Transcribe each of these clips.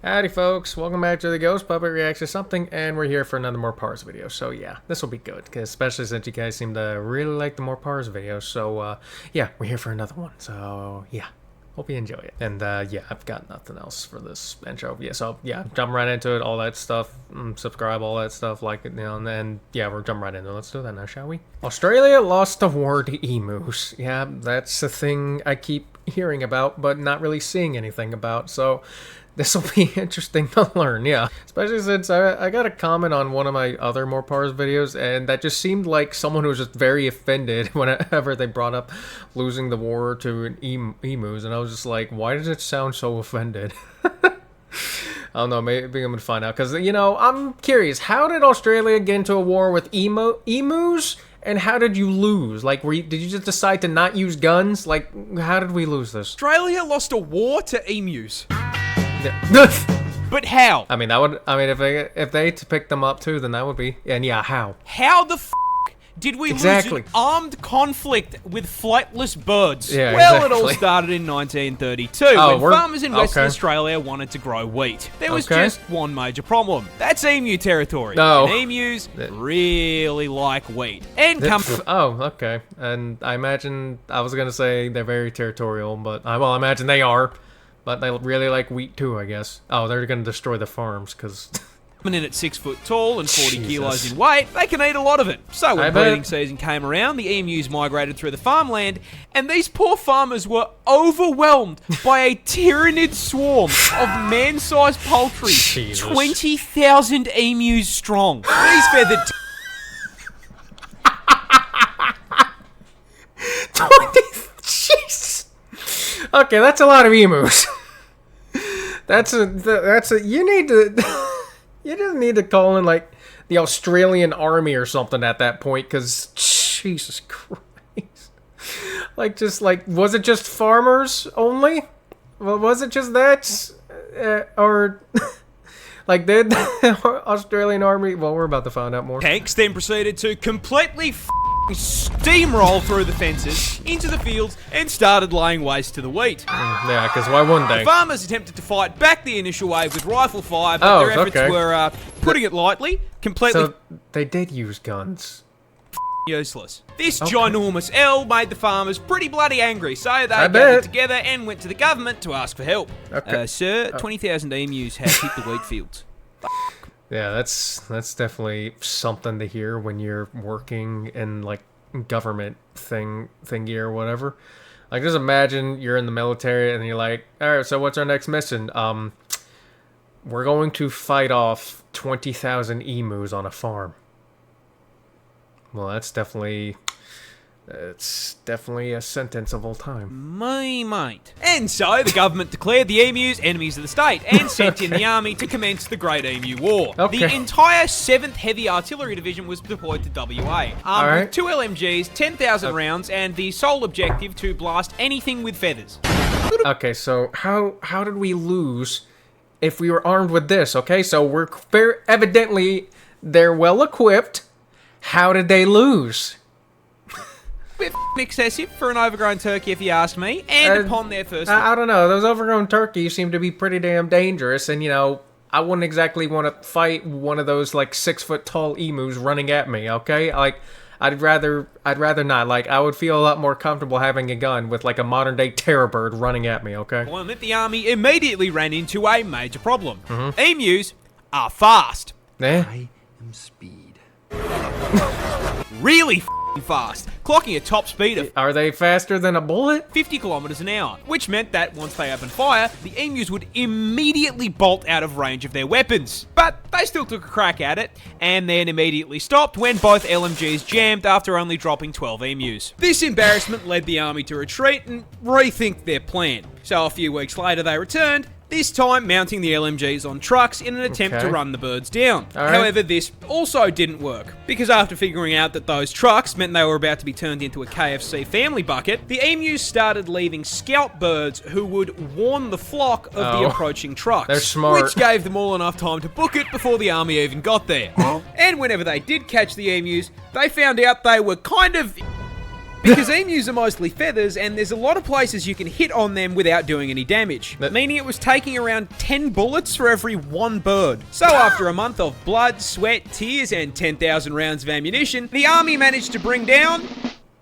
Howdy folks, welcome back to the Ghost Puppet Reaction Something, and we're here for another Moreparz video. So yeah, this will be good, especially since you guys seem to really like the Moreparz videos. So yeah, we're here for another one. So yeah, hope you enjoy it. And yeah, I've got nothing else for this intro. Yeah, so yeah, jump right into it, all that stuff, subscribe, all that stuff, like it, and then yeah, we're jumping right into it. Let's do that now, shall we? Australia lost the war to emus. Yeah, that's the thing I keep hearing about, but not really seeing anything about. So this will be interesting to learn, yeah. Especially since I got a comment on one of my other Moreparz videos, and that just seemed like someone who was just very offended whenever they brought up losing the war to emus, and I was just like, why does it sound so offended? I don't know, maybe I'm gonna find out, because, you know, I'm curious, how did Australia get into a war with emus? And how did you lose? Like, did you just decide to not use guns? Like, how did we lose this? Australia lost a war to emus. Yeah. But how? I mean, that would. I mean, if they to pick them up too, then that would be. And yeah, how? How the f did we lose an armed conflict with flightless birds? Yeah, well, exactly. It all started in 1932 when farmers in Western Australia wanted to grow wheat. There was just one major problem. That's emu territory. And emus really like wheat. And okay. And I imagine I was gonna say they're very territorial, but I imagine they are. But they really like wheat too, I guess. Oh, they're gonna destroy the farms, because... Coming in at 6 foot tall and 40 kilos in weight, they can eat a lot of it. So when breeding season came around, the emus migrated through the farmland, and these poor farmers were overwhelmed by a tyrannid swarm of man-sized poultry, 20,000 emus strong. These feathered... 20... Jeez! Okay, that's a lot of emus. That's a you need to you just need to call in like the Australian army or something at that point, because Jesus Christ. Like, just like, was it just farmers only? Well, was it just that? Or like, did the Australian army, well, we're about to find out more. Tanks then proceeded to completely steamroll through the fences into the fields and started laying waste to the wheat. Yeah, because why wouldn't they? The farmers attempted to fight back the initial wave with rifle fire, but their efforts were, putting it lightly, completely... So they did use guns. Useless. This ginormous L made the farmers pretty bloody angry, so they gathered together and went to the government to ask for help. Sir, 20,000 emus have hit the wheat fields. Yeah, that's definitely something to hear when you're working in like government thingy or whatever. Like, just imagine you're in the military and you're like, all right, so what's our next mission? We're going to fight off 20,000 emus on a farm. Well, it's definitely a sentence of all time. My mate. And so the government declared the emus enemies of the state and sent in the army to commence the Great Emu War. The entire 7th Heavy Artillery Division was deployed to WA, armed with 2 LMGs, 10,000 rounds, and the sole objective to blast anything with feathers. Okay, so how did we lose if we were armed with this? Okay, so we're evidently they're well equipped. How did they lose? Bit excessive for an overgrown turkey, if you ask me. And upon their first... I don't know. Those overgrown turkeys seem to be pretty damn dangerous. And, you know, I wouldn't exactly want to fight one of those, like, 6-foot-tall emus running at me, okay? Like, I'd rather not. Like, I would feel a lot more comfortable having a gun with, like, a modern-day terror bird running at me, okay? Well, the army immediately ran into a major problem. Emus are fast. I am speed. Really fast, clocking a top speed of... Are they faster than a bullet? 50 kilometers an hour, which meant that once they opened fire, the emus would immediately bolt out of range of their weapons. But they still took a crack at it, and then immediately stopped when both LMGs jammed after only dropping 12 emus. This embarrassment led the army to retreat and rethink their plan. So a few weeks later they returned, this time mounting the LMGs on trucks in an attempt to run the birds down. However, this also didn't work, because after figuring out that those trucks meant they were about to be turned into a KFC family bucket, the emus started leaving scout birds who would warn the flock of the approaching trucks. They're smart. Which gave them all enough time to book it before the army even got there. And whenever they did catch the emus, they found out they were kind of Because emus are mostly feathers, and there's a lot of places you can hit on them without doing any damage, meaning it was taking around 10 bullets for every one bird. So after a month of blood, sweat, tears, and 10,000 rounds of ammunition, the army managed to bring down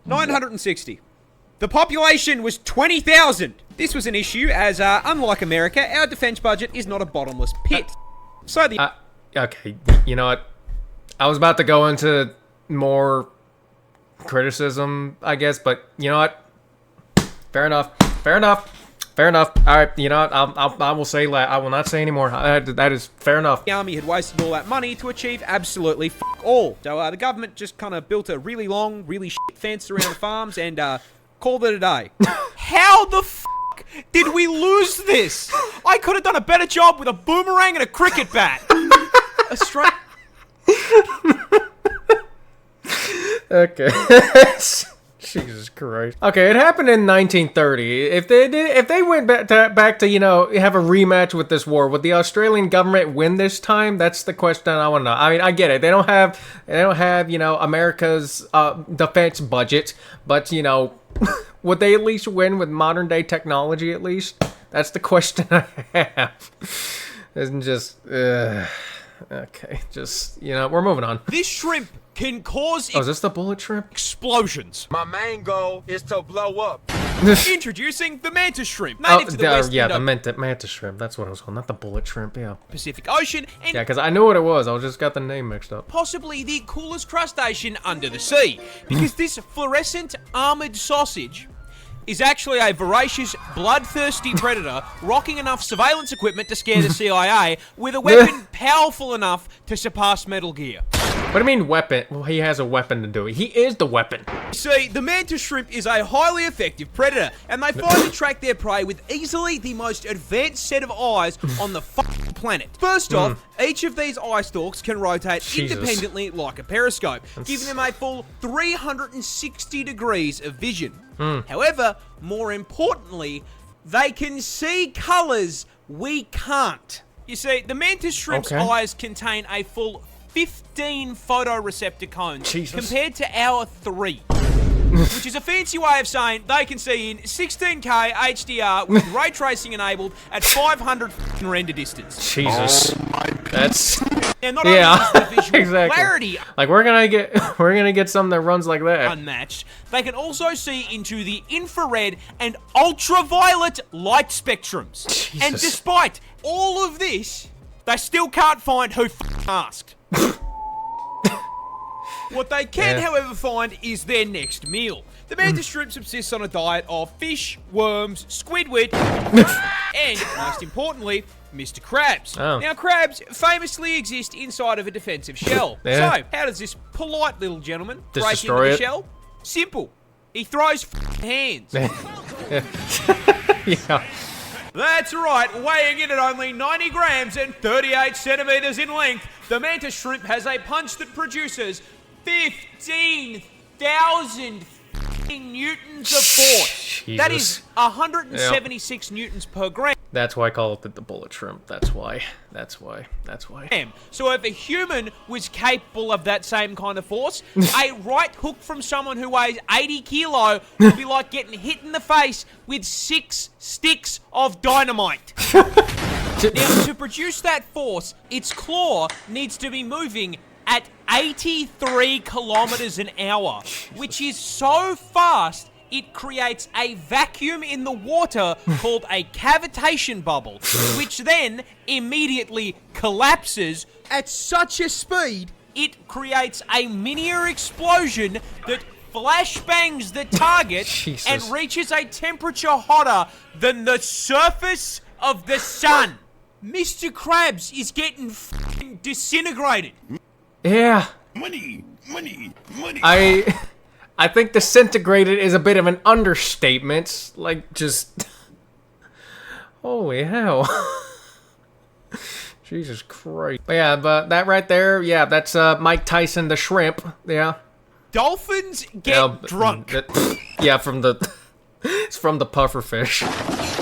960. The population was 20,000. This was an issue as, unlike America, our defense budget is not a bottomless pit. So the... Okay, you know what? I was about to go into more criticism, I guess, but you know what? Fair enough. All right, you know what? I will say that. I will not say anymore. That is fair enough. The army had wasted all that money to achieve absolutely fuck all. So the government just kind of built a really long, really shit fence around the farms and called it a day. How the fuck did we lose this? I could have done a better job with a boomerang and a cricket bat. Australia. Okay. Jesus Christ. Okay, it happened in 1930. If they went back to, you know, have a rematch with this war, would the Australian government win this time? That's the question I want to know. I mean, I get it. They don't have, you know, America's defense budget, but, you know, would they at least win with modern day technology at least? That's the question I have. Isn't just okay, just, you know, we're moving on. This shrimp can cause... Oh, is this the bullet shrimp? Explosions. My main goal is to blow up. Introducing the mantis shrimp. Native to the West yeah, the mantis shrimp. That's what I was calling, not the bullet shrimp, yeah. Pacific Ocean, and yeah, because I knew what it was. I just got the name mixed up. Possibly the coolest crustacean under the sea. Because this fluorescent armored sausage is actually a voracious, bloodthirsty predator rocking enough surveillance equipment to scare the CIA with a weapon powerful enough to surpass Metal Gear. What do you mean weapon? Well, he has a weapon to do it. He is the weapon. See, the mantis shrimp is a highly effective predator, and they find and track their prey with easily the most advanced set of eyes on the fucking planet. First off, each of these eye stalks can rotate independently like a periscope, giving them a full 360 degrees of vision. However, more importantly, they can see colours we can't. You see, the mantis shrimp's eyes contain a full 15 photoreceptor cones compared to our 3. Which is a fancy way of saying they can see in 16K HDR with ray tracing enabled at 500 render distance. Jesus. That's... Now, not only is the visual clarity like we're gonna get something that runs like that unmatched, they can also see into the infrared and ultraviolet light spectrums. Jesus. And despite all of this, they still can't find who asked. What they can, however, find is their next meal. The mantis shrimp subsists on a diet of fish, worms, squidward, and, most importantly, Mr. Crabs. Now, crabs famously exist inside of a defensive shell. So, how does this polite little gentleman break into the shell? Simple. He throws hands. Yeah. That's right, weighing in at only 90 grams and 38 centimeters in length, the mantis shrimp has a punch that produces 15,000 newtons of force. Jesus. That is 176 newtons per gram. That's why I call it the bullet shrimp. That's why. So if a human was capable of that same kind of force, a right hook from someone who weighs 80 kilo would be like getting hit in the face with 6 sticks of dynamite. Now, to produce that force, its claw needs to be moving at 83 kilometers an hour, which is so fast it creates a vacuum in the water called a cavitation bubble, which then immediately collapses at such a speed it creates a miniature explosion that flashbangs the target and reaches a temperature hotter than the surface of the sun. Mr. Krabs is getting f***ing disintegrated. Yeah. Money. I think disintegrated is a bit of an understatement. Like, just... Holy hell. Jesus Christ. But yeah, but that right there, yeah, that's Mike Tyson the shrimp. Yeah. Dolphins get drunk. Yeah, from the... It's from the pufferfish.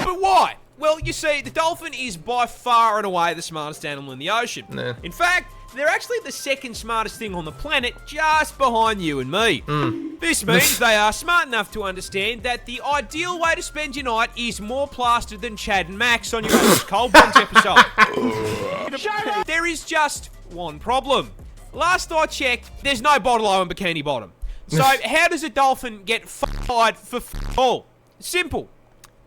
But why? Well, you see, the dolphin is by far and away the smartest animal in the ocean. Nah. In fact, they're actually the second smartest thing on the planet, just behind you and me. This means they are smart enough to understand that the ideal way to spend your night is more plastered than Chad and Max on your average Cold Ones episode. There is just one problem. Last I checked, there's no bottle-o in Bikini Bottom. So how does a dolphin get fired for all? Simple.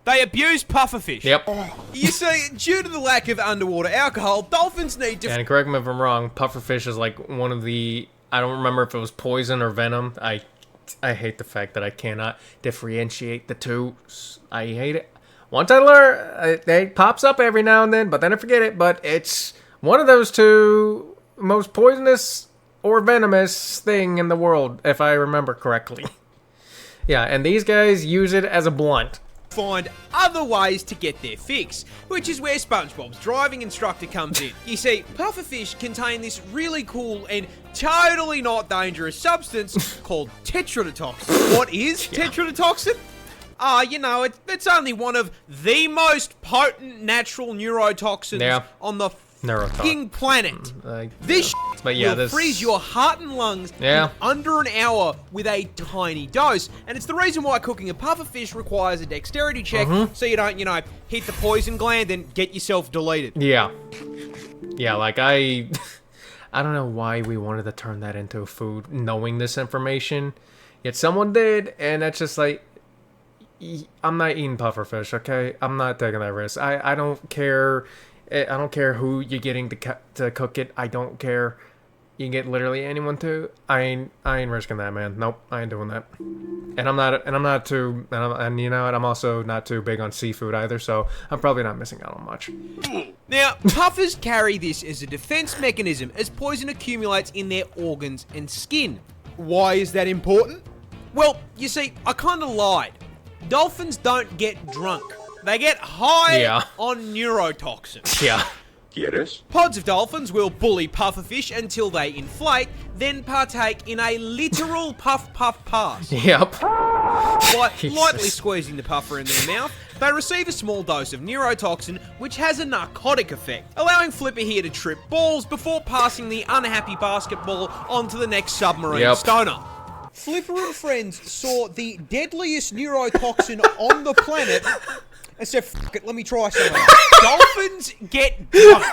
They abuse pufferfish. Yep. You see, due to the lack of underwater alcohol, dolphins need to... And correct me if I'm wrong, pufferfish is like one of the... I don't remember if it was poison or venom. I hate the fact that I cannot differentiate the two. I hate it. Once I learn, it pops up every now and then, but then I forget it. But it's one of those two most poisonous or venomous thing in the world, if I remember correctly. Yeah, and these guys use it as a blunt. Find other ways to get their fix, which is where SpongeBob's driving instructor comes in. You see, pufferfish contain this really cool and totally not dangerous substance called tetrodotoxin. What is tetrodotoxin? You know, it's only one of the most potent natural neurotoxins on the fucking planet. This will freeze your heart and lungs in under an hour with a tiny dose. And it's the reason why cooking a pufferfish requires a dexterity check, so you don't, you know, hit the poison gland and get yourself deleted. Yeah. Yeah, like I don't know why we wanted to turn that into food, knowing this information. Yet someone did, and that's just like, I'm not eating pufferfish, okay? I'm not taking that risk. I don't care. I don't care who you're getting to cook it. I don't care. You can get literally anyone to. I ain't risking that, man. Nope, I ain't doing that. And and you know what? I'm also not too big on seafood either, so I'm probably not missing out on much. Now, puffers carry this as a defense mechanism as poison accumulates in their organs and skin. Why is that important? Well, you see, I kind of lied. Dolphins don't get drunk. They get high on neurotoxins. Yeah. ¿Quieres? Pods of dolphins will bully pufferfish until they inflate, then partake in a literal puff-puff pass. Yep. By lightly squeezing the puffer in their mouth, they receive a small dose of neurotoxin, which has a narcotic effect, allowing Flipper here to trip balls before passing the unhappy basketball onto the next submarine stoner. Flipper and friends saw the deadliest neurotoxin on the planet and said, "Fuck it, let me try something." Dolphins get drunk.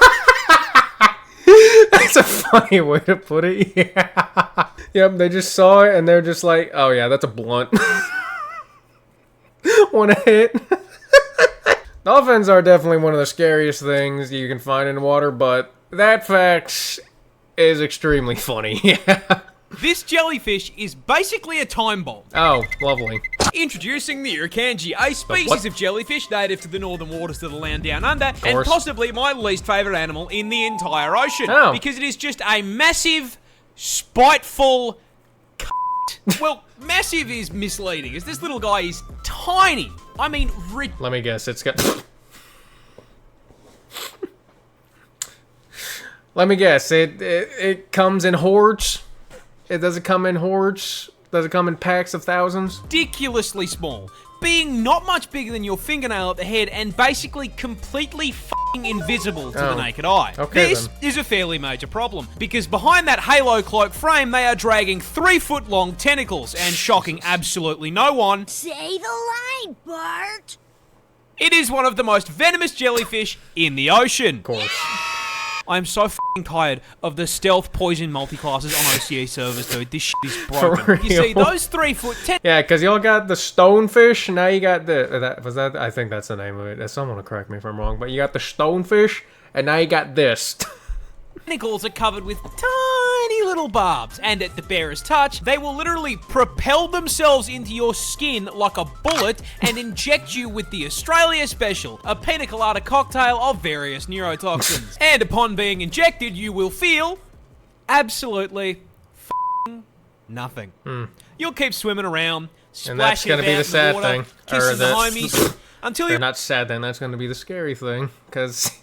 That's a funny way to put it. Yeah. Yep, they just saw it and they're just like, oh yeah, that's a blunt. Wanna hit? Dolphins are definitely one of the scariest things you can find in water, but that fact is extremely funny. Yeah. This jellyfish is basically a time bomb. Oh, lovely. Introducing the Irukandji, a species of jellyfish native to the northern waters of the land down under, and possibly my least favourite animal in the entire ocean. Oh. Because it is just a massive, spiteful Well, massive is misleading, as this little guy is tiny. I mean, let me guess, it's got... Let me guess, it comes in hordes? It doesn't come in hordes? Does it come in packs of thousands? Ridiculously small, being not much bigger than your fingernail at the head and basically completely f***ing invisible to the naked eye. Okay, this is a fairly major problem, because behind that halo cloak frame they are dragging 3-foot-long tentacles and shocking absolutely no one. Say the line, Bart! It is one of the most venomous jellyfish in the ocean. Of course. I'm so f***ing tired of the stealth poison multi-classes on OCE servers, dude. This shit is broken. You see, those 3-foot yeah, because y'all got the stonefish, now you got the... I think that's the name of it. Someone will correct me if I'm wrong, but you got the stonefish, and now you got this. Tentacles are covered with tiny little barbs, and at the barest touch, they will literally propel themselves into your skin like a bullet and inject you with the Australia Special, a pina colada cocktail of various neurotoxins. And upon being injected, you will feel absolutely nothing. You'll keep swimming around, splashing about in the water, kissing the homies, until you're not sad then, that's going to be the scary thing, because...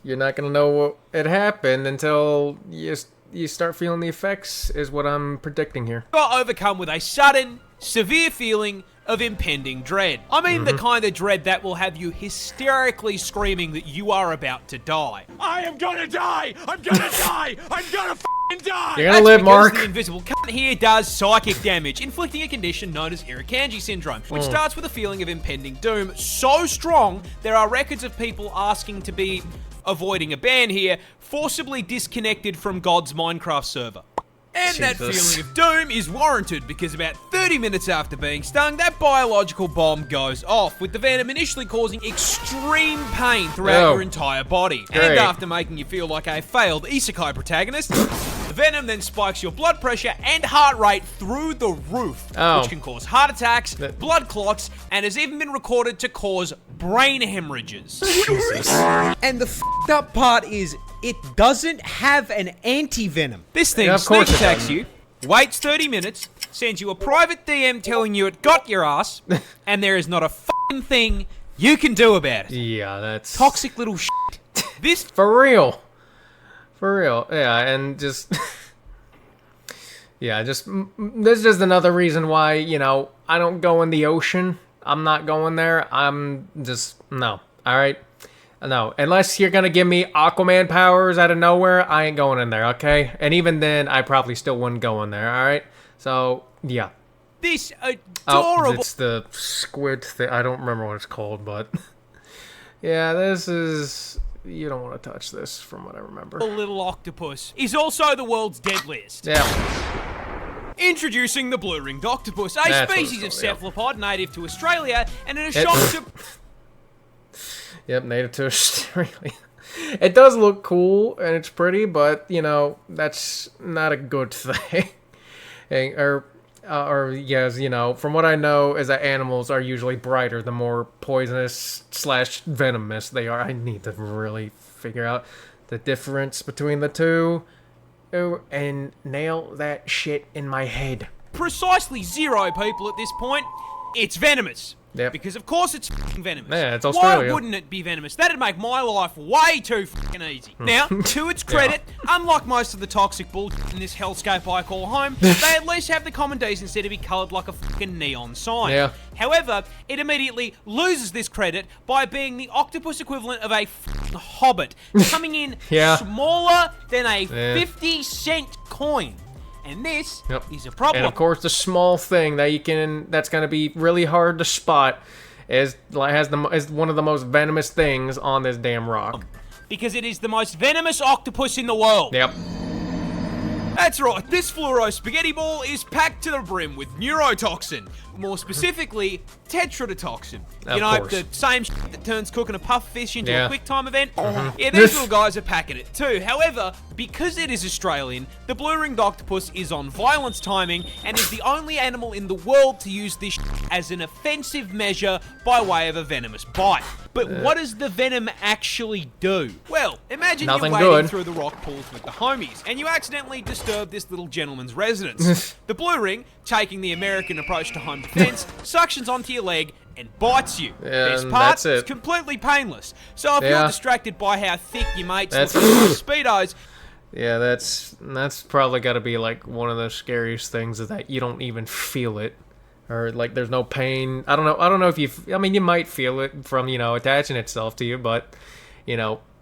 You're not going to know what it happened until you start feeling the effects, is what I'm predicting here. You are overcome with a sudden, severe feeling of impending dread. I mean the kind of dread that will have you hysterically screaming that you are about to die. I am gonna die! I'm gonna die! I'm gonna f***ing die! You're gonna That's live, because Mark. the invisible cunt here does psychic damage, inflicting a condition known as Irukandji syndrome, which starts with a feeling of impending doom so strong there are records of people asking to be, avoiding a ban here, forcibly disconnected from God's Minecraft server. And that Jesus. feeling of doom is warranted because about 30 minutes after being stung, that biological bomb goes off, with the venom initially causing extreme pain throughout Oh. your entire body. Great. And after making you feel like a failed isekai protagonist, the venom then spikes your blood pressure and heart rate through the roof, Oh. which can cause heart attacks, blood clots, and has even been recorded to cause brain hemorrhages. And the f***ed up part is, it doesn't have an anti-venom. This thing Yeah, of course sneak it attacks doesn't. you, waits 30 minutes, sends you a private DM telling you it got your ass, and there is not a f***ing thing you can do about it. Yeah, that's... Toxic little shit. This For real. For real. Yeah, and just... yeah, just... This is just another reason why, you know, I don't go in the ocean. I'm not going there. I'm just... No. Alright? No. Unless you're gonna give me Aquaman powers out of nowhere, I ain't going in there, okay? And even then, I probably still wouldn't go in there, alright? So, yeah. this Oh, adorable it's the squid thing. I don't remember what it's called, but... yeah, this is... You don't want to touch this, from what I remember. little octopus is also the world's deadliest. Yeah. Introducing the blue-ringed octopus, a That's what species of it's called, cephalopod native to Australia, and in a It- shock to... Yep, native to Australia. It does look cool, and it's pretty, but, you know, that's not a good thing. Or yes, you know, from what I know is that animals are usually brighter the more poisonous / venomous they are. I need to really figure out the difference between the two and nail that shit in my head. precisely 0 people at this point, it's venomous. Yep. Because of course it's f***ing venomous. Yeah, it's Australia. Why wouldn't it be venomous? That'd make my life way too f***ing easy. Now, to its credit, unlike most of the toxic bullshit in this hellscape I call home, they at least have the common decency to be coloured like a f***ing neon sign. Yeah. However, it immediately loses this credit by being the octopus equivalent of a f***ing hobbit, coming in Yeah. smaller than a Yeah. 50-cent coin. And this Yep. is a problem. And of course, the small thing that's gonna be really hard to spot is one of the most venomous things on this damn rock. Because it is the most venomous octopus in the world. Yep. That's right, this fluoro spaghetti ball is packed to the brim with neurotoxin. More specifically, tetrodotoxin. Of You know, course. the same shit that turns cooking a puff fish into Yeah. a quick time event? Yeah, these little guys are packing it too. However, because it is Australian, the blue-ringed octopus is on violence timing and is the only animal in the world to use this shit as an offensive measure by way of a venomous bite. But what does the venom actually do? Well, imagine Nothing you're wading good. through the rock pools with the homies, and you accidentally disturb this little gentleman's residence. The blue ring, taking the American approach to home defense, suctions onto your leg and bites you. Best And part, that's it. it's completely painless. So if Yeah. you're distracted by how thick your mates That's- look in speedos, Yeah, that's probably got to be like one of the scariest things is that you don't even feel it, or like there's no pain. I don't know if you. I mean, you might feel it from attaching itself to you, but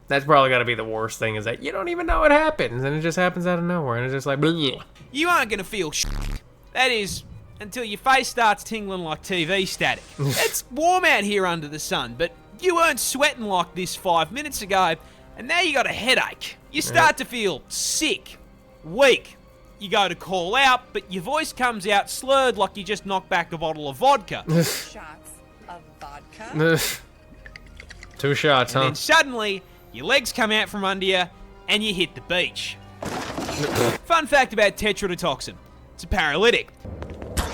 that's probably got to be the worst thing is that you don't even know it happens and it just happens out of nowhere and it's just like. Bleh. you aren't going to feel shit. That is, until your face starts tingling like TV static. It's warm out here under the sun, but you weren't sweating like this 5 minutes ago, and now you got a headache. You start to feel sick, weak. You go to call out, but your voice comes out slurred like you just knocked back a bottle of vodka. Shots of vodka. 2 shots, huh? Then suddenly, your legs come out from under you, and you hit the beach. Fun fact about tetrodotoxin. It's a paralytic.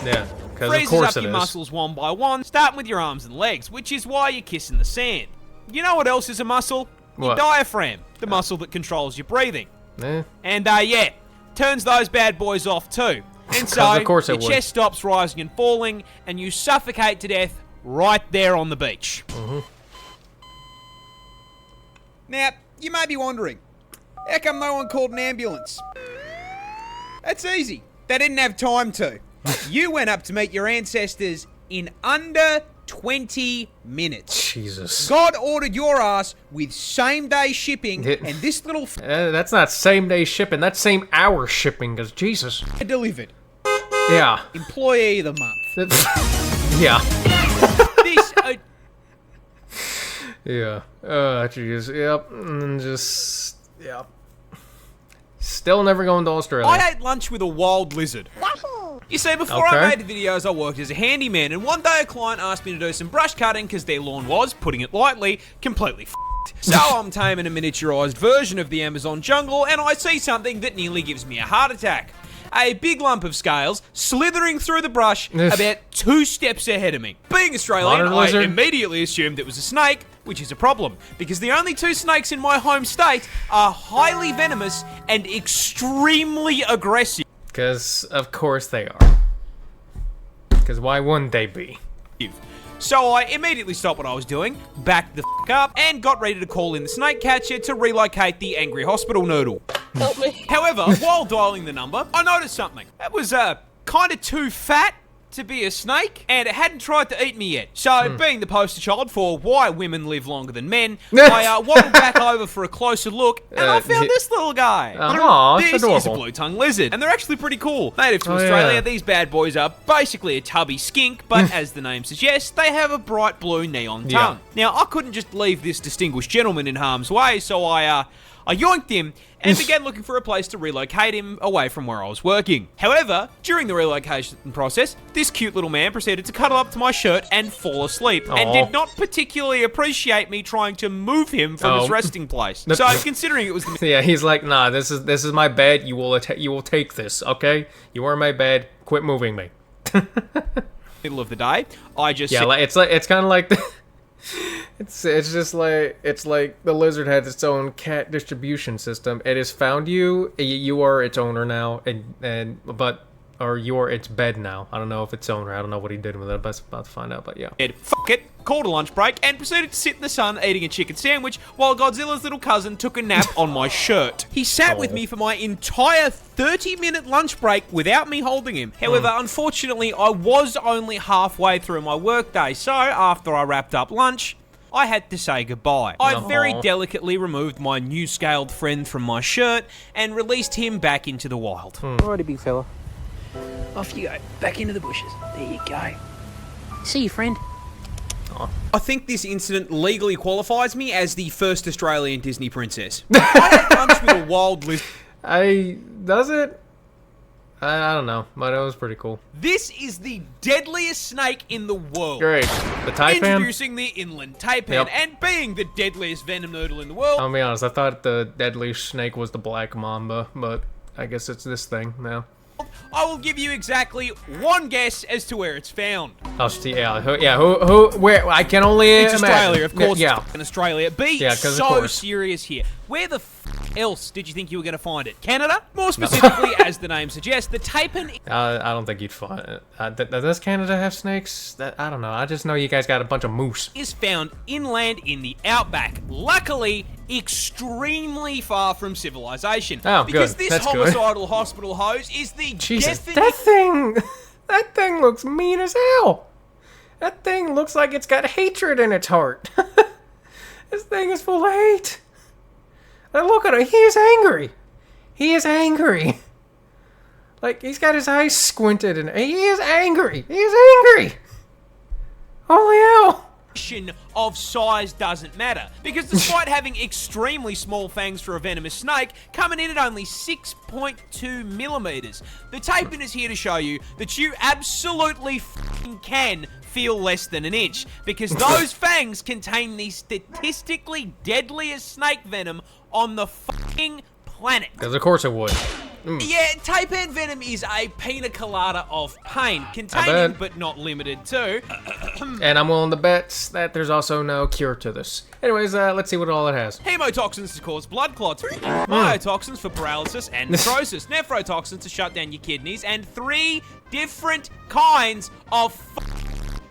Yeah, because of Freezes course up it your is. muscles one by one, starting with your arms and legs, which is why you're kissing the sand. You know what else is a muscle? Your What? diaphragm, the muscle that controls your breathing. Eh? And yeah, turns those bad boys off too. And so, Of course it your would. chest stops rising and falling, and you suffocate to death right there on the beach. Now, you may be wondering, how come no one called an ambulance? That's easy. They didn't have time to. You went up to meet your ancestors in under 20 minutes. Jesus. God ordered your ass with same-day shipping, and this little That's not same-day shipping. That's same-hour shipping, because Jesus. delivered. Yeah. Employee of the month. Yeah. This, Yeah. Jeez. Yep. And just... Yep. Still never going to Australia. I ate lunch with a wild lizard. You see, before I Okay. made the videos, I worked as a handyman, and one day a client asked me to do some brush cutting because their lawn was, putting it lightly, completely f***ed. So I'm taming a miniaturized version of the Amazon jungle, and I see something that nearly gives me a heart attack. A big lump of scales slithering through the brush about 2 steps ahead of me. Being Australian, Monitor I lizard? immediately assumed it was a snake, which is a problem, because the only 2 snakes in my home state are highly venomous and extremely aggressive. Because, of course they are. Because why wouldn't they be? So I immediately stopped what I was doing, backed the f*** up, and got ready to call in the snake catcher to relocate the angry hospital noodle. Help me. However, while dialing the number, I noticed something. It was kind of too fat to be a snake, and it hadn't tried to eat me yet. So, being the poster child for why women live longer than men, I waddled back over for a closer look, and I found this little guy. Aw, it's This is a adorable. blue-tongue lizard, and they're actually pretty cool. Native to Oh, Australia, yeah. these bad boys are basically a tubby skink, but as the name suggests, they have a bright blue neon Yeah. tongue. Now, I couldn't just leave this distinguished gentleman in harm's way, so I yoinked him and began looking for a place to relocate him away from where I was working. However, during the relocation process, this cute little man proceeded to cuddle up to my shirt and fall asleep, and Aw. did not particularly appreciate me trying to move him from his Oh. resting place. So, considering it was the Yeah, he's like, nah, this is my bed. You will take this, okay? You are my bed. Quit moving me. middle of the day, I just Yeah, it's kind of like it's just like the lizard has its own cat distribution system. It has found you. You are its owner now, or you are its bed now. I don't know if it's owner. I don't know what he did with it. But I'm about to find out. But yeah. said, fuck it, called a lunch break, and proceeded to sit in the sun eating a chicken sandwich while Godzilla's little cousin took a nap on my shirt. He sat with me for my entire 30-minute lunch break without me holding him. However, unfortunately, I was only halfway through my workday, so after I wrapped up lunch, I had to say goodbye. I very delicately removed my new scaled friend from my shirt and released him back into the wild. Alrighty, big fella. Off you go. Back into the bushes. There you go. See you, friend. I think this incident legally qualifies me as the first Australian Disney princess. I had lunch with a wild lizard. Does it? I don't know, but it was pretty cool. This is the deadliest snake in the world. Great. The taipan? Introducing the inland taipan, Yep. and being the deadliest venom noodle in the world. I'll be honest, I thought the deadliest snake was the black mamba, but I guess it's this thing now. I will give you exactly one guess as to where it's found. Oh, who, where, I can only It's imagine. Australia, of course. Yeah. It's in Australia. Be 'cause of so course. serious here. Where the else did you think you were going to find it? Canada? More specifically, as the name suggests, the taipan I don't think you'd find it. Does Canada have snakes? I don't know. I just know you guys got a bunch of moose. is found inland in the outback. Luckily, extremely far from civilization. Oh, because good. this That's good. homicidal hospital hose is the Jesus, definite... that thing looks mean as hell. That thing looks like it's got hatred in its heart. This thing is full of hate. And look at him. He is angry. He is angry. Like, he's got his eyes squinted and he is angry. He is angry. Holy hell. of size doesn't matter, because despite having extremely small fangs for a venomous snake, coming in at only 6.2 millimeters, the taipan is here to show you that you absolutely f***ing can feel less than an inch, because those fangs contain the statistically deadliest snake venom on the f***ing planet. Because of course it would. Yeah, taipan venom is a pina colada of pain, containing but not limited to... And I'm willing to bet that there's also no cure to this. Anyways, let's see what all it has. Hemotoxins to cause blood clots, biotoxins for paralysis and necrosis, nephrotoxins to shut down your kidneys, and 3 different kinds of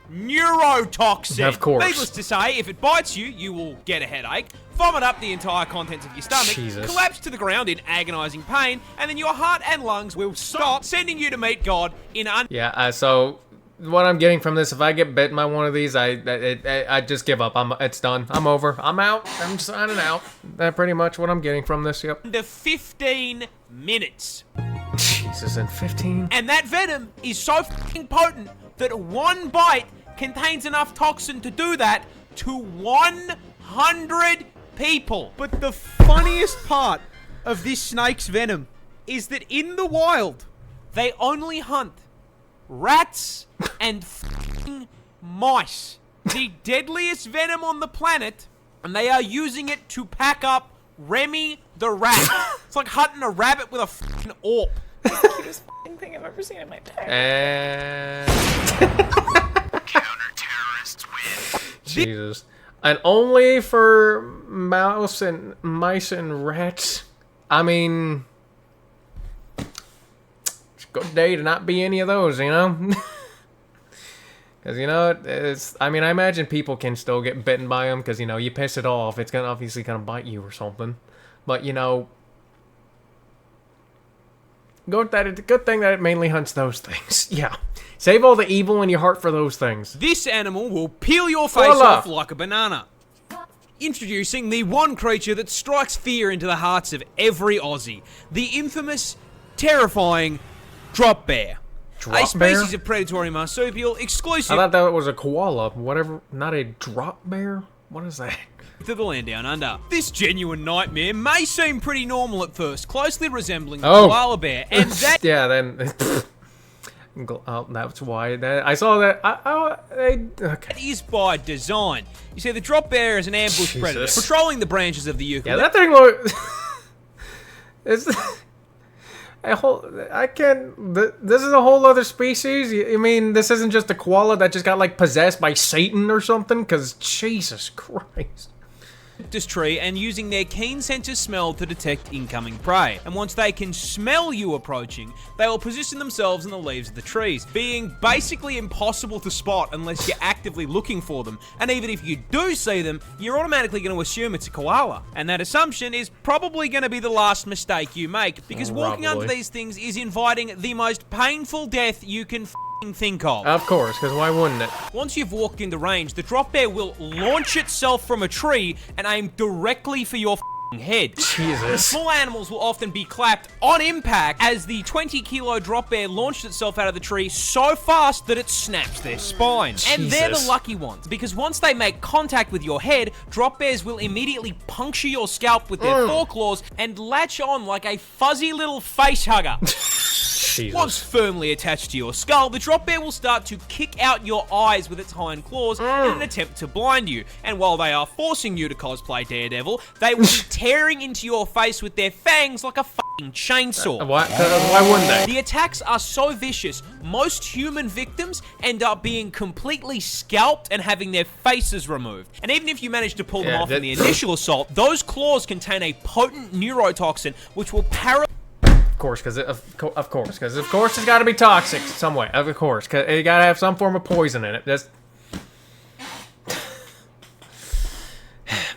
neurotoxin. Of course. Needless to say, if it bites you, you will get a headache, vomit up the entire contents of your stomach, Jesus. collapse to the ground in agonizing pain, and then your heart and lungs will stop, sending you to meet God in Yeah, so what I'm getting from this, if I get bitten by one of these, I just give up. It's done. I'm over. I'm out. I'm signing out. That's pretty much what I'm getting from this. Yep. Under 15 minutes. Jesus, in 15. And that venom is so fucking potent that one bite contains enough toxin to do that to 100 people. But the funniest part of this snake's venom is that in the wild, they only hunt rats and f***ing mice. The deadliest venom on the planet, and they are using it to pack up Remy the rat. It's like hunting a rabbit with a f***ing AWP. That's the cutest f***ing thing I've ever seen in my entire And counter-terrorists win. Jesus. And only for mice and rats. I mean, it's a good day to not be any of those, you know? Because, you know, I mean, I imagine people can still get bitten by them because, you know, you piss it off. It's gonna obviously gonna bite you or something. But, you know, good thing that it mainly hunts those things. Yeah. Save all the evil in your heart for those things. This animal will peel your face off like a banana. Introducing the one creature that strikes fear into the hearts of every Aussie. The infamous, terrifying drop bear. A species of predatory marsupial exclusive I thought that was a koala. Whatever. Not a drop bear? What is that? to the land down under. This genuine nightmare may seem pretty normal at first, closely resembling the Oh. koala bear, and that Yeah, then... Oh, that's why. I saw that. Okay. is by design. You see, the drop bear is an ambush Jesus. predator, patrolling the branches of the Yeah, eucalyptus. that thing look. It's a whole. I can't. This is a whole other species. I mean, this isn't just a koala that just got like possessed by Satan or something. Because Jesus Christ. Tree and using their keen sense of smell to detect incoming prey. And once they can smell you approaching, they will position themselves in the leaves of the trees, being basically impossible to spot unless you're actively looking for them. And even if you do see them, you're automatically going to assume it's a koala. And that assumption is probably going to be the last mistake you make, because walking under these things is inviting the most painful death you can think of. Of course, because why wouldn't it? Once you've walked into range, the drop bear will launch itself from a tree and aim directly for your head. Jesus. Small animals will often be clapped on impact as the 20-kilo drop bear launched itself out of the tree so fast that it snaps their spine. And they're the lucky ones, because once they make contact with your head, drop bears will immediately puncture your scalp with their foreclaws and latch on like a fuzzy little face hugger. Jesus. Once firmly attached to your skull, the drop bear will start to kick out your eyes with its hind claws in an attempt to blind you. And while they are forcing you to cosplay Daredevil, they will be tearing into your face with their fangs like a fucking chainsaw. Why wouldn't they? The attacks are so vicious, most human victims end up being completely scalped and having their faces removed. And even if you manage to pull them off in the initial assault, those claws contain a potent neurotoxin which will paralyze. Of course, because it's got to be toxic some way. Of course, because it got to have some form of poison in it. Just.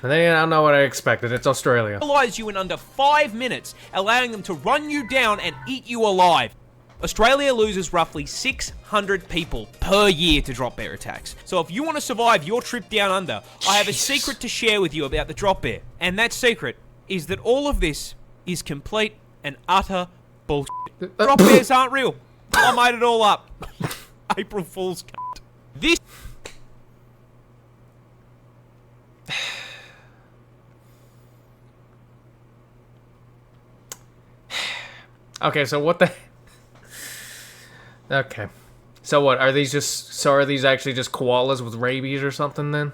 But then I don't know what I expected. It's Australia. Paralyze you in under 5 minutes, allowing them to run you down and eat you alive. Australia loses roughly 600 people per year to drop bear attacks. So if you want to survive your trip down under, I have a secret to share with you about the drop bear. And that secret is that all of this is complete and utter bullshit. Drop bears aren't real. I made it all up. April Fool's cunt. This... Okay, so what the... Okay. So what, are these actually just koalas with rabies or something then?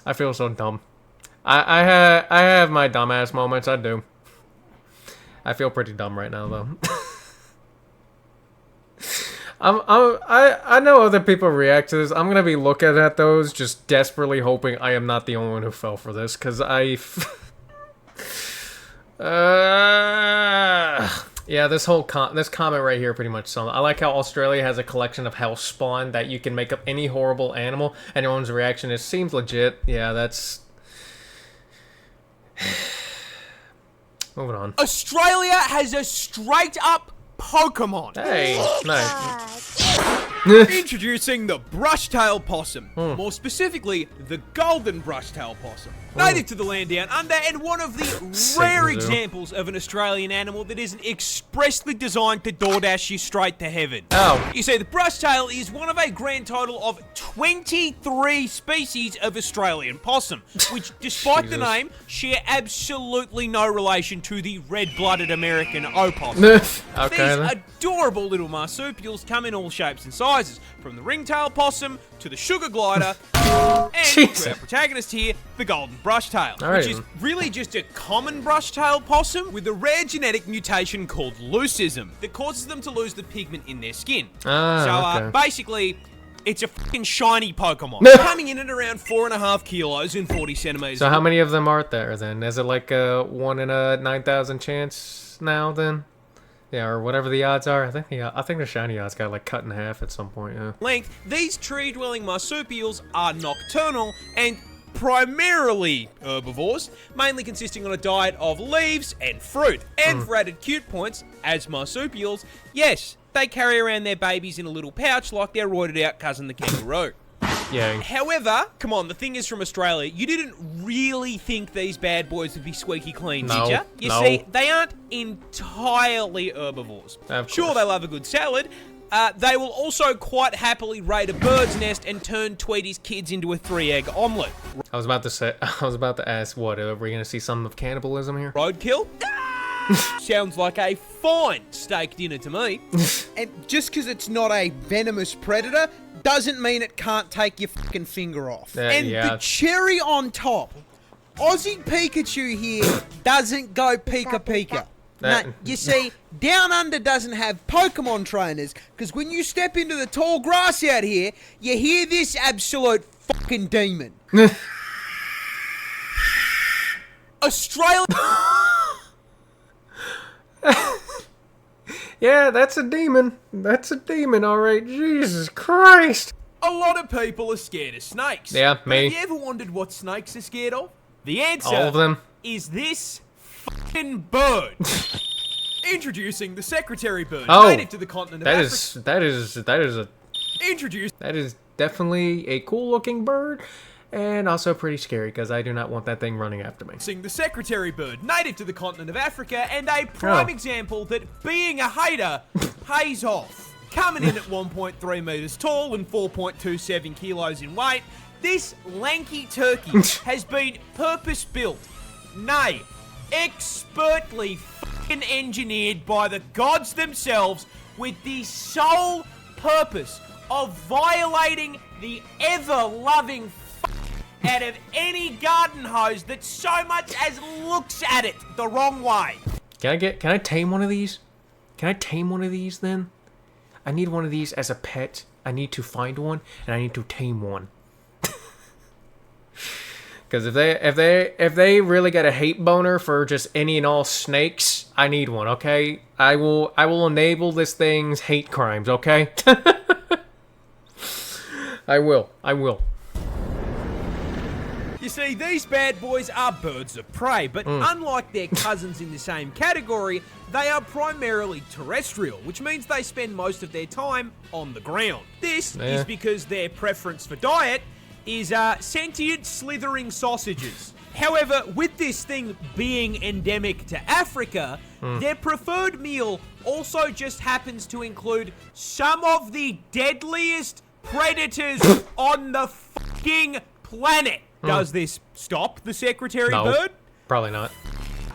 I feel so dumb. I have my dumbass moments, I do. I feel pretty dumb right now though. I know other people react to this. I'm gonna be looking at those, just desperately hoping I am not the only one who fell for this, because yeah, this comment right here pretty much sums. I like how Australia has a collection of house spawn that you can make up any horrible animal, and everyone's reaction is seems legit. Yeah, that's. Moving on. Australia has a straight up Pokemon. Hey, nice. Introducing the brushtail possum. More specifically, the golden brushtail possum. Native to the land down under and one of the rare examples of an Australian animal that isn't expressly designed to DoorDash you straight to heaven. Oh. You see, the brushtail is one of a grand total of 23 species of Australian possum, which, despite the name, share absolutely no relation to the red-blooded American opossum. Okay, These adorable little marsupials come in all shapes and sizes, from the ringtail possum to the sugar glider, and to our protagonist here, the golden brushtail, which is really just a common brushtail possum with a rare genetic mutation called leucism that causes them to lose the pigment in their skin. Basically, it's a fucking shiny Pokemon, coming in at around 4.5 kilos and 40 centimeters. So how many of them are there then? Is it like a 1 in a 9,000 chance now then? Yeah, or whatever the odds are. I think the shiny odds got like cut in half at some point. Yeah. Length. These tree-dwelling marsupials are nocturnal and primarily herbivores, mainly consisting on a diet of leaves and fruit. And for added cute points, as marsupials, yes, they carry around their babies in a little pouch like their roided-out cousin the kangaroo. Yeah. However, come on, the thing is from Australia, you didn't really think these bad boys would be squeaky clean, did ya? You see, they aren't entirely herbivores. Sure, they love a good salad. They will also quite happily raid a bird's nest and turn Tweety's kids into a 3-egg omelette. I was about to ask, what, are we going to see some of cannibalism here? Roadkill? Sounds like a fine steak dinner to me. And just because it's not a venomous predator doesn't mean it can't take your fucking finger off. And the cherry on top, Aussie Pikachu here doesn't go Pika Pika. Now, you see, Down Under doesn't have Pokemon trainers, because when you step into the tall grass out here, you hear this absolute fucking demon. Australia... Yeah, that's a demon. That's a demon, alright. Jesus Christ. A lot of people are scared of snakes. Yeah, But me. have you ever wondered what snakes are scared of? The answer All of them. is this fucking bird. Introducing the secretary bird, Oh, native to the continent of Africa. That is definitely a cool looking bird. And also pretty scary, because I do not want that thing running after me. The secretary bird, native to the continent of Africa, and a prime example that being a hater pays off. Coming in at 1.3 meters tall and 4.27 kilos in weight, this lanky turkey has been purpose-built, nay, expertly fucking engineered by the gods themselves with the sole purpose of violating the ever-loving out of any garden hose that so much as looks at it the wrong way. Can I tame one of these? Can I tame one of these then? I need one of these as a pet. I need to find one and I need to tame one. Because if they really got a hate boner for just any and all snakes, I need one, okay? I will enable this thing's hate crimes, okay? I will. You see, these bad boys are birds of prey, but unlike their cousins in the same category, they are primarily terrestrial, which means they spend most of their time on the ground. This is because their preference for diet is sentient slithering sausages. However, with this thing being endemic to Africa, their preferred meal also just happens to include some of the deadliest predators on the fucking planet. Does this stop the secretary bird? Probably not.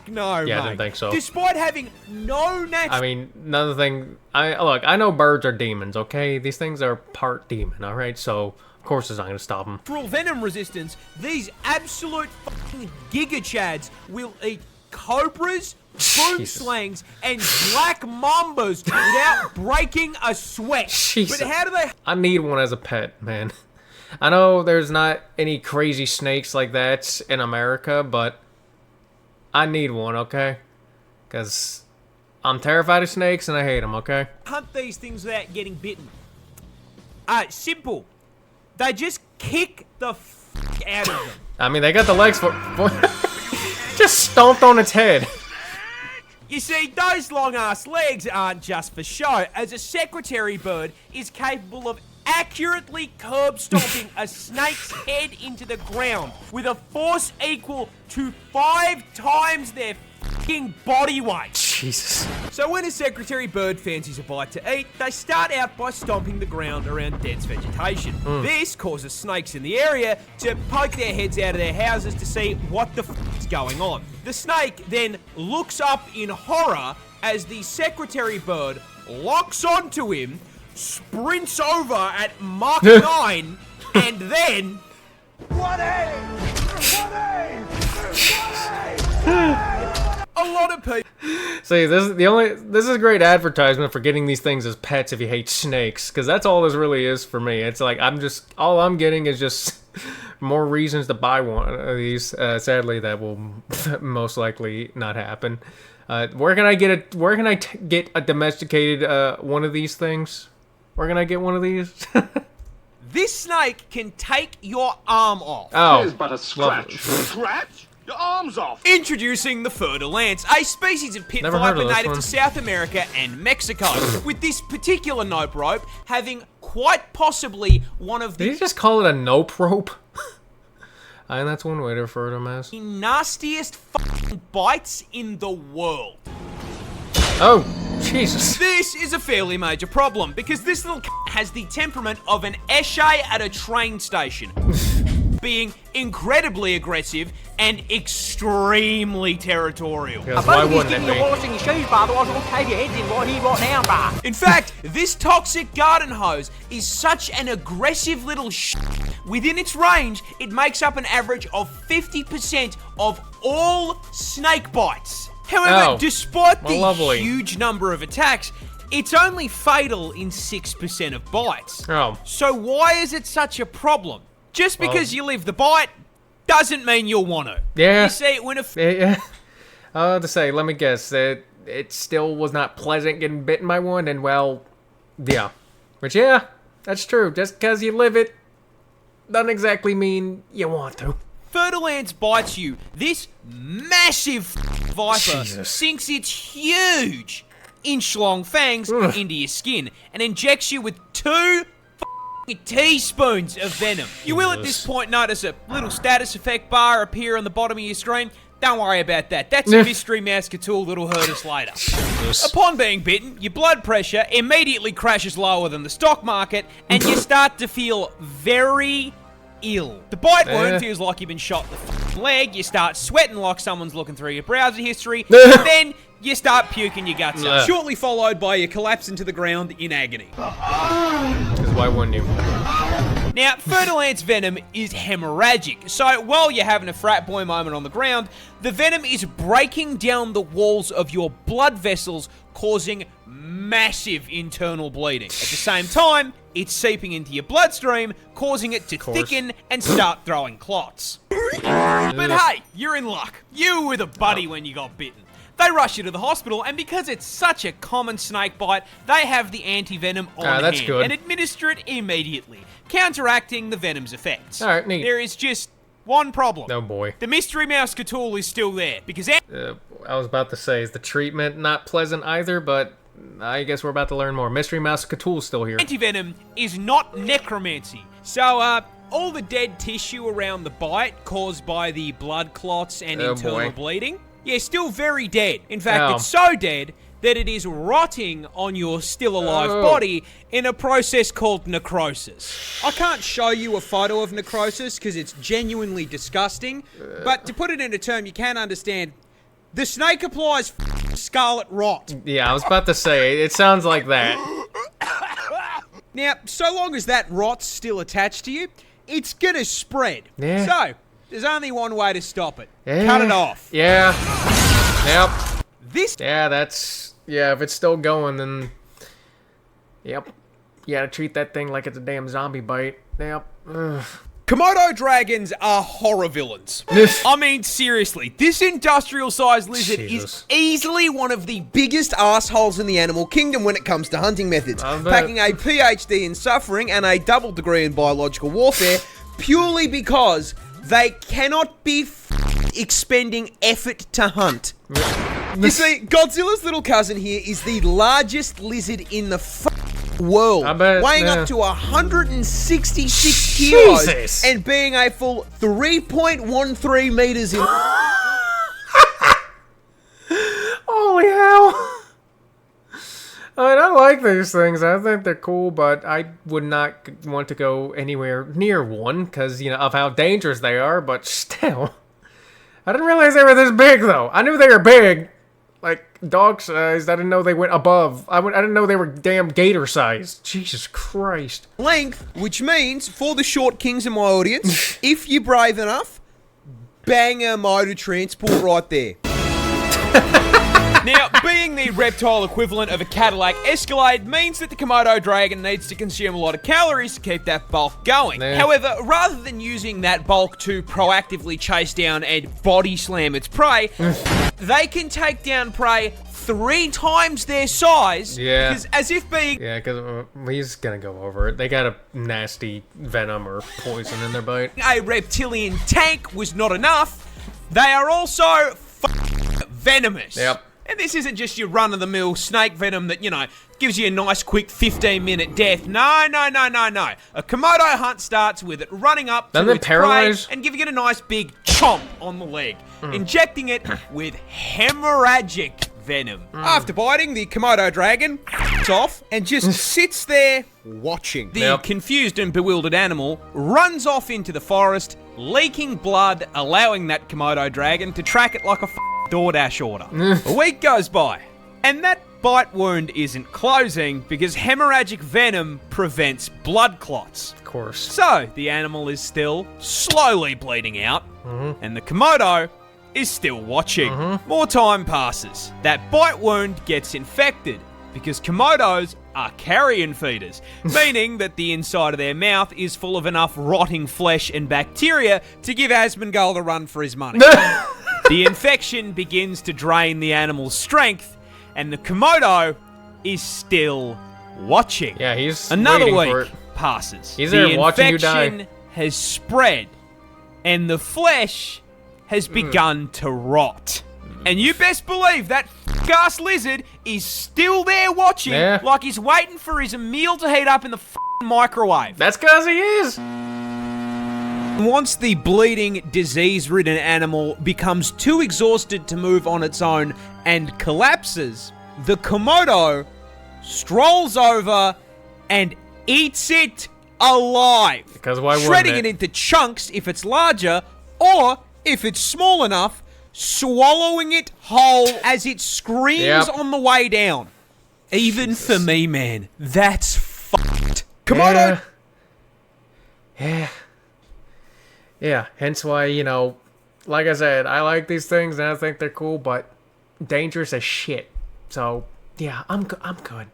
No, Yeah, mate. I didn't think so. Despite having no natural... I mean, another thing, I know birds are demons, okay? These things are part demon, alright? So, of course it's not going to stop them. natural venom resistance, these absolute fucking giga-chads will eat cobras, boom slangs, and black mambas without breaking a sweat. Jesus. But how do they... I need one as a pet, man. I know there's not any crazy snakes like that in America, but I need one, okay? Because I'm terrified of snakes and I hate them, okay? hunt these things without getting bitten? Simple. They just kick the fuck out of them. I mean, they got the legs for just stomped on its head. You see, those long-ass legs aren't just for show, as a secretary bird is capable of accurately curb-stomping a snake's head into the ground with a force equal to 5 times their fucking body weight. Jesus. So when a secretary bird fancies a bite to eat, they start out by stomping the ground around dense vegetation. This causes snakes in the area to poke their heads out of their houses to see what the is going on. The snake then looks up in horror as the secretary bird locks onto him, sprints over at Mach 9, and then... A lot of people... See, this is great advertisement for getting these things as pets if you hate snakes, because that's all this really is for me. It's like, all I'm getting is just more reasons to buy one of these. Sadly, that will most likely not happen. Where can I get a domesticated one of these things? Where can I get one of these? This snake can take your arm off. Oh, It is but a scratch. Scratch? Your arm's off. Introducing the Fer-de-lance, a species of pit Never heard viper of this native one. to South America and Mexico, with this particular nope rope having quite possibly one of did the you just call it a nope rope? And that's one way to refer to them as. nastiest fucking bites in the world. Oh, Jesus. This is a fairly major problem, because this little has the temperament of an eshay at a train station. Being incredibly aggressive and extremely territorial. Because why wouldn't it be? In fact, this toxic garden hose is such an aggressive little within its range, it makes up an average of 50% of all snake bites. However, despite the huge number of attacks, it's only fatal in 6% of bites. Oh. So why is it such a problem? Just because you live the bite doesn't mean you'll want to. Yeah. You see, when a Yeah. To say, let me guess. It still was not pleasant getting bitten by one, and well, yeah. But yeah, that's true. Just because you live it doesn't exactly mean you want to. Fer-de-lance bites you, this massive viper sinks its huge inch-long fangs into your skin and injects you with 2 teaspoons of venom. You will at this point notice a little status effect bar appear on the bottom of your screen. Don't worry about that. That's a mystery mouse-tool that'll hurt us later. Upon being bitten, your blood pressure immediately crashes lower than the stock market, and you start to feel very ill. The bite wound feels like you've been shot in the leg, you start sweating like someone's looking through your browser history, and then you start puking your guts out. Shortly followed by you collapse into the ground in agony. Because why wouldn't you? Now, Fer-de-lance venom is hemorrhagic, so while you're having a frat boy moment on the ground, the venom is breaking down the walls of your blood vessels, causing massive internal bleeding. At the same time, it's seeping into your bloodstream, causing it to thicken and start throwing clots. But hey, you're in luck. You were with a buddy when you got bitten. They rush you to the hospital, and because it's such a common snake bite, they have the anti-venom on hand and administer it immediately, counteracting the venom's effects. Alright, neat. There is just one problem. Oh boy. The mystery mouse tool is still there, because I was about to say, is the treatment not pleasant either, but I guess we're about to learn more. Mystery Mouse Catool's still here. Anti-venom is not necromancy. So, all the dead tissue around the bite caused by the blood clots and internal bleeding, yeah, still very dead. In fact, it's so dead that it is rotting on your still alive body in a process called necrosis. I can't show you a photo of necrosis because it's genuinely disgusting, but to put it in a term you can understand, the snake applies scarlet rot. Yeah, I was about to say, it sounds like that. Now, so long as that rot's still attached to you, it's gonna spread. Yeah. So, there's only one way to stop it. Yeah. Cut it off. Yeah. Yep. This... Yeah, that's... Yeah, if it's still going, then... Yep. You gotta treat that thing like it's a damn zombie bite. Yep. Ugh. Komodo dragons are horror villains. I mean, seriously, this industrial-sized lizard is easily one of the biggest assholes in the animal kingdom when it comes to hunting methods, packing a PhD in suffering and a double degree in biological warfare purely because they cannot be expending effort to hunt. You see, Godzilla's little cousin here is the largest lizard in the world, weighing up to 166 kilos and being a full 3.13 meters in. Holy hell! I mean, I like these things. I think they're cool, but I would not want to go anywhere near one because, you know, of how dangerous they are, but still. I didn't realize they were this big, though. I knew they were big. Like, dog sized. I didn't know they went above. I didn't know they were damn gator sized. Jesus Christ. Length, which means, for the short kings in my audience, if you're brave enough, bang a motor transport right there. Now, being the reptile equivalent of a Cadillac Escalade means that the Komodo dragon needs to consume a lot of calories to keep that bulk going. Yeah. However, rather than using that bulk to proactively chase down and body slam its prey, they can take down prey 3 times their size. Yeah. Because as if being... Yeah, because he's gonna go over it. They got a nasty venom or poison in their bite. A reptilian tank was not enough. They are also venomous. Yep. And this isn't just your run-of-the-mill snake venom that, you know, gives you a nice quick 15-minute death. No. A Komodo hunt starts with it running up to its prey and giving it a nice big chomp on the leg, injecting it with hemorrhagic venom. After biting, the Komodo dragon off and just sits there watching. The confused and bewildered animal runs off into the forest, leaking blood, allowing that Komodo dragon to track it like a DoorDash order. A week goes by, and that bite wound isn't closing because hemorrhagic venom prevents blood clots. Of course. So, the animal is still slowly bleeding out, and the Komodo is still watching. More time passes. That bite wound gets infected because Komodos are carrion feeders, meaning that the inside of their mouth is full of enough rotting flesh and bacteria to give Asmongold a run for his money. The infection begins to drain the animal's strength, and the Komodo is still watching. Yeah, he's Another waiting week for it. passes. He's there watching you die. The infection has spread, and the flesh has begun to rot. And you best believe that ass lizard is still there watching, like he's waiting for his meal to heat up in the microwave. That's because he is. Once the bleeding, disease-ridden animal becomes too exhausted to move on its own and collapses, the Komodo strolls over and eats it alive. Because why wouldn't shredding it into chunks if it's larger, or if it's small enough, swallowing it whole as it screams on the way down. Even for me, man, that's fucked. Komodo. Yeah, hence why, you know, like I said, I like these things and I think they're cool, but dangerous as shit. So, yeah, I'm good.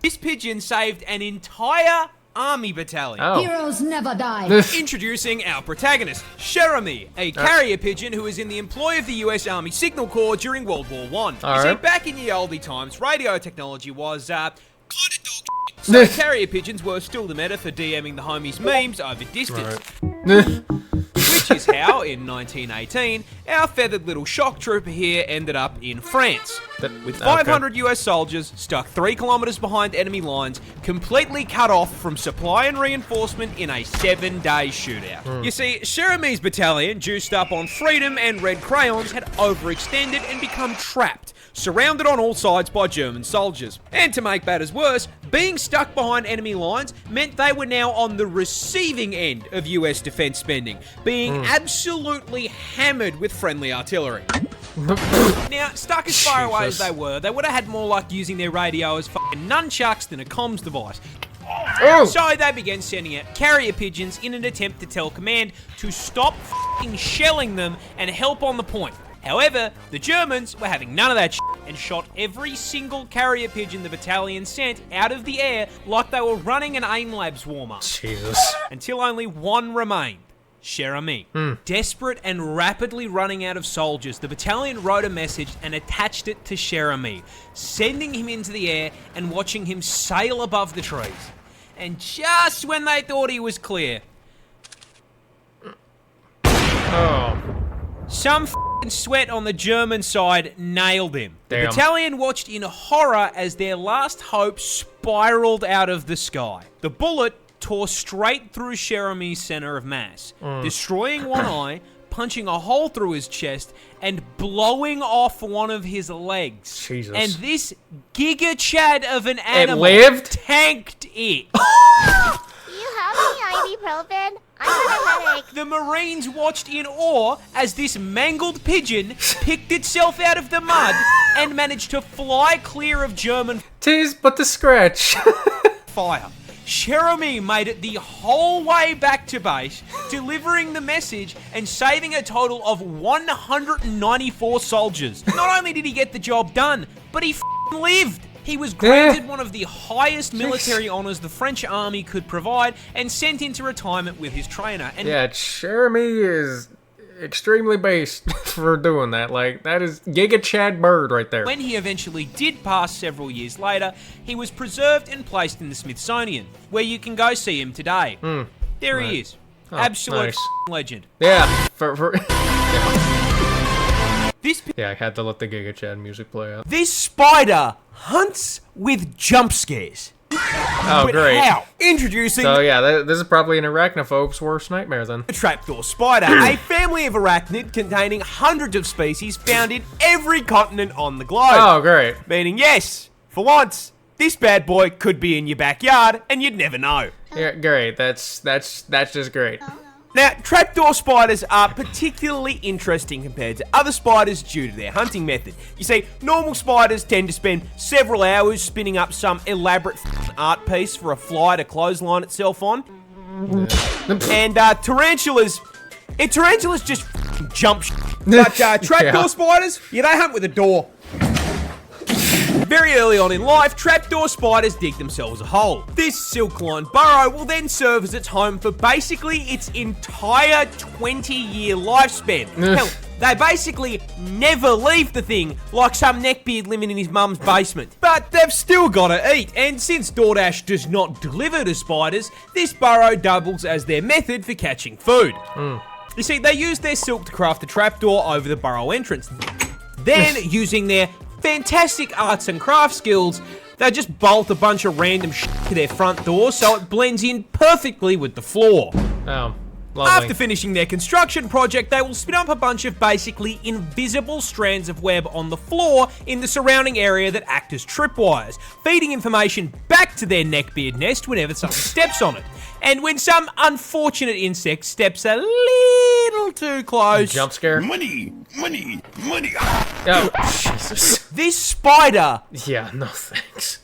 This pigeon saved an entire army battalion. Oh. Heroes never die. Introducing our protagonist, Cher Ami, a carrier pigeon who was in the employ of the US Army Signal Corps during World War I. See, back in the oldie times, radio technology was, kind of dog shit. So carrier pigeons were still the meta for DMing the homies memes over distance. Which is how, in 1918, our feathered little shock trooper here ended up in France. With 500 US soldiers stuck 3 kilometers behind enemy lines, completely cut off from supply and reinforcement in a 7-day shootout. You see, Cher Ami's battalion, juiced up on freedom and red crayons, had overextended and become trapped, surrounded on all sides by German soldiers. And to make matters worse, being stuck behind enemy lines meant they were now on the receiving end of US defense spending, being absolutely hammered with friendly artillery. Now, stuck as far away as they would have had more luck using their radio as fucking nunchucks than a comms device. So they began sending out carrier pigeons in an attempt to tell command to stop fucking shelling them and help on the point. However, the Germans were having none of that shit and shot every single carrier pigeon the battalion sent out of the air like they were running an AIM Labs warm-up. Jesus. Until only one remained. Cher Ami. Desperate and rapidly running out of soldiers, the battalion wrote a message and attached it to Cher Ami, sending him into the air and watching him sail above the trees. And just when they thought he was clear... Some f***ing sweat on the German side nailed him. Damn. The battalion watched in horror as their last hope spiraled out of the sky. The bullet tore straight through Cher Ami's center of mass, destroying one eye, punching a hole through his chest, and blowing off one of his legs. Jesus. And this giga chad of an animal lived? tanked it. Do you have any ibuprofen? I got a headache. The Marines watched in awe as this mangled pigeon picked itself out of the mud and managed to fly clear of German Tis but the scratch. fire. Cher Ami made it the whole way back to base, delivering the message and saving a total of 194 soldiers. Not only did he get the job done, but he f***ing lived. He was granted one of the highest military honors the French army could provide and sent into retirement with his trainer. And Yeah, Cher Ami is extremely based for doing that. Like, that is Giga Chad Bird right there. when he eventually did pass several years later, he was preserved and placed in the Smithsonian, where you can go see him today. There he is. Absolute nice. legend. Yeah, This yeah, I had to let the Giga Chad music play out. This spider hunts with jump scares. Oh, But great. how? Introducing So, yeah, this is probably an arachnophobe's worst nightmare then. the trapdoor spider, a family of arachnid containing hundreds of species found in every continent on the globe. Oh, great. Meaning, yes, for once, this bad boy could be in your backyard and you'd never know. Yeah, great. That's just great. Now, trapdoor spiders are particularly interesting compared to other spiders due to their hunting method. You see, normal spiders tend to spend several hours spinning up some elaborate art piece for a fly to clothesline itself on. And tarantulas just jump But trapdoor spiders, yeah, they hunt with a door. Very early on in life, trapdoor spiders dig themselves a hole. This silk-lined burrow will then serve as its home for basically its entire 20-year lifespan. Hell, they basically never leave the thing, like some neckbeard living in his mum's basement. But they've still got to eat, and since DoorDash does not deliver to spiders, this burrow doubles as their method for catching food. You see, they use their silk to craft a trapdoor over the burrow entrance. Then, using their fantastic arts and craft skills, they just bolt a bunch of random shit to their front door so it blends in perfectly with the floor. Oh, lovely. After finishing their construction project, they will spin up a bunch of basically invisible strands of web on the floor in the surrounding area that act as tripwires, feeding information back to their neckbeard nest whenever someone steps on it. And when some unfortunate insect steps a little too close, Jump scare? Money, money, money. Oh, Jesus. this spider Yeah, no thanks.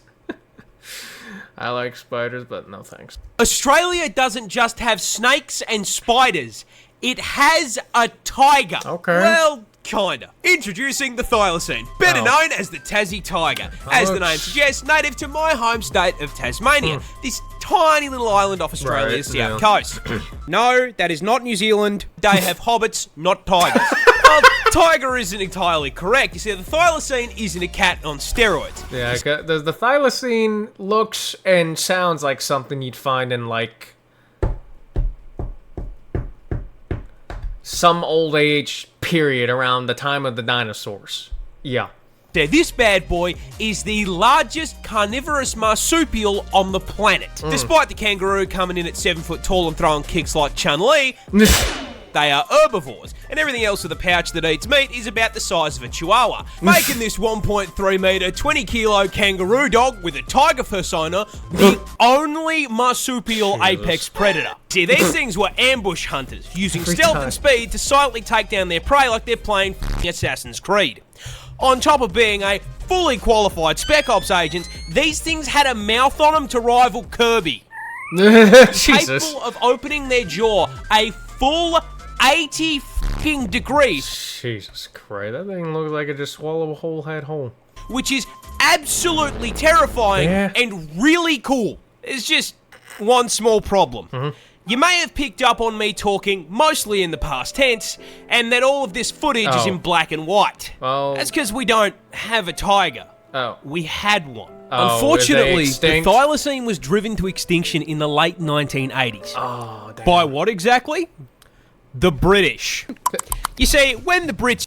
I like spiders, but no thanks. Australia doesn't just have snakes and spiders, it has a tiger. Okay. Well, kinda. Introducing the thylacine, better Oh. known as the Tassie tiger. As the name suggests, native to my home state of Tasmania. This tiny little island off Australia's Right, south yeah. coast. No, that is not New Zealand. They have hobbits, not tigers. Well, tiger isn't entirely correct. You see, the thylacine isn't a cat on steroids. Yeah, the thylacine looks and sounds like something you'd find in, like, some old age period around the time of the dinosaurs. Yeah. This bad boy is the largest carnivorous marsupial on the planet. Despite the kangaroo coming in at 7 foot tall and throwing kicks like Chun-Li, they are herbivores, and everything else with a pouch that eats meat is about the size of a chihuahua, making this 1.3 meter, 20 kilo kangaroo dog with a tiger persona the only marsupial apex predator. See, these things were ambush hunters, using stealth and speed to silently take down their prey like they're playing Assassin's Creed. On top of being a fully qualified Spec Ops agent, these things had a mouth on them to rival Kirby. Jesus. Capable of opening their jaw a full 80 fucking degrees, Jesus Christ, that thing looks like it just swallowed a whole head whole. which is absolutely terrifying Yeah. and really cool. There's just one small problem. You may have picked up on me talking mostly in the past tense, and that all of this footage is Oh. in black and white. Well- That's because we don't have a tiger. Oh. We had one. Oh, Unfortunately, are they the extinct? thylacine was driven to extinction in the late 1980s. Oh, damn. By what exactly? The British. You see, when the Brits...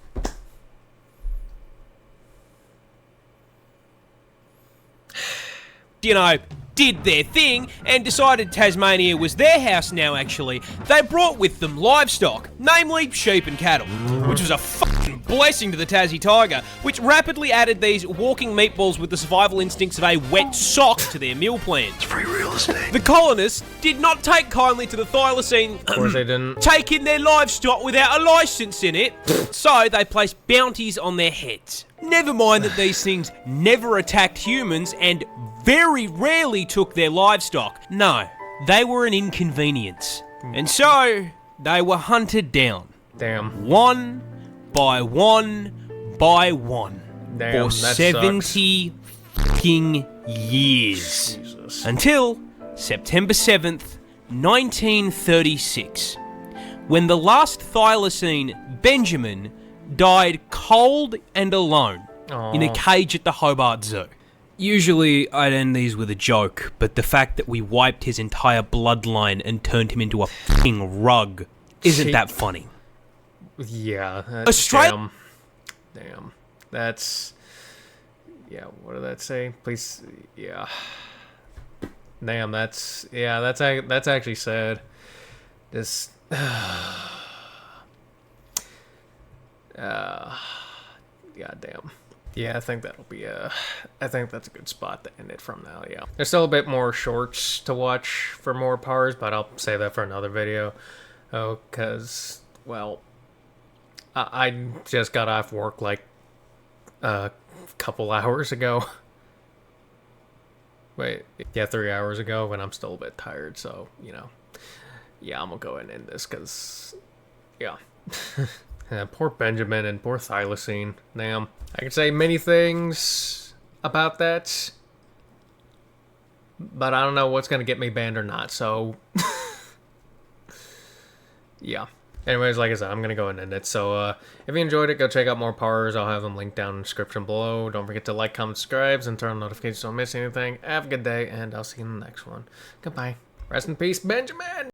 did their thing and decided Tasmania was their house now, actually, they brought with them livestock, namely sheep and cattle, which was a fucking blessing to the Tassie tiger, which rapidly added these walking meatballs with the survival instincts of a wet sock to their meal plan. It's free real estate. The colonists did not take kindly to the thylacine Of course they didn't. taking their livestock without a license in it, so they placed bounties on their heads. Never mind that these things never attacked humans and very rarely took their livestock. No, they were an inconvenience. And so, they were hunted down. Damn. One by one by one. Damn, for that 70 fucking years. Jesus. Until September 7th, 1936, when the last thylacine, Benjamin, died cold and alone in a cage at the Hobart Zoo. Usually, I'd end these with a joke, but the fact that we wiped his entire bloodline and turned him into a fucking rug isn't that funny. Yeah. Australia. Damn. That's... Yeah, what did that say? Please... Yeah. Damn, that's... Yeah, that's actually sad. Just... God damn. Yeah, I think that'll be I think that's a good spot to end it from now, yeah. There's still a bit more shorts to watch for Moreparz, but I'll save that for another video. Oh, because, well, I just got off work like a couple hours ago. Wait, yeah, 3 hours ago, and I'm still a bit tired, so, you know. Yeah, I'm gonna go ahead and end this, because, yeah. Yeah, poor Benjamin and poor thylacine. Damn. I can say many things about that, but I don't know what's going to get me banned or not, so... yeah. Anyways, like I said, I'm going to go and end it. So, if you enjoyed it, go check out Moreparz. I'll have them linked down in the description below. Don't forget to like, comment, subscribe, and turn on notifications so you don't miss anything. Have a good day, and I'll see you in the next one. Goodbye. Rest in peace, Benjamin!